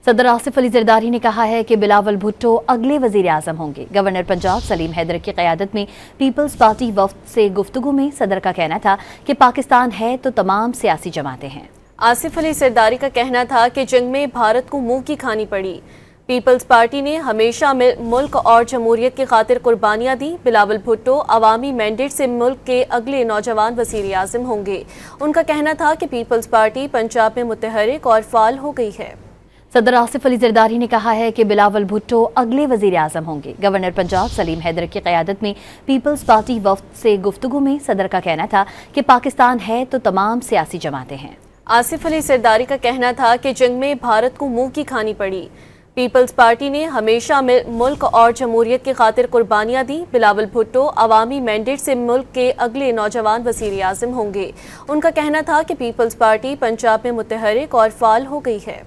صدر آصف علی زرداری نے کہا ہے کہ بلاول بھٹو اگلے وزیر اعظم ہوں گے۔ گورنر پنجاب سلیم حیدر کی قیادت میں پیپلز پارٹی وفد سے گفتگو میں صدر کا کہنا تھا کہ پاکستان ہے تو تمام سیاسی جماعتیں ہیں۔ آصف علی زرداری کا کہنا تھا کہ جنگ میں بھارت کو منہ کی کھانی پڑی۔ پیپلز پارٹی نے ہمیشہ ملک اور جمہوریت کی خاطر قربانیاں دی۔ بلاول بھٹو عوامی مینڈیٹ سے ملک کے اگلے نوجوان وزیر اعظم ہوں گے۔ ان کا کہنا تھا کہ پیپلز پارٹی پنجاب میں متحرک اور فعال ہو گئی ہے۔ صدر آصف علی زرداری نے کہا ہے کہ بلاول بھٹو اگلے وزیر اعظم ہوں گے۔ گورنر پنجاب سلیم حیدر کی قیادت میں پیپلز پارٹی وفد سے گفتگو میں صدر کا کہنا تھا کہ پاکستان ہے تو تمام سیاسی جماعتیں ہیں۔ آصف علی زرداری کا کہنا تھا کہ جنگ میں بھارت کو منہ کی کھانی پڑی۔ پیپلز پارٹی نے ہمیشہ ملک اور جمہوریت کی خاطر قربانیاں دی۔ بلاول بھٹو عوامی مینڈیٹ سے ملک کے اگلے نوجوان وزیر اعظم ہوں گے۔ ان کا کہنا تھا کہ پیپلز پارٹی پنجاب میں متحرک اور فعال ہو گئی ہے۔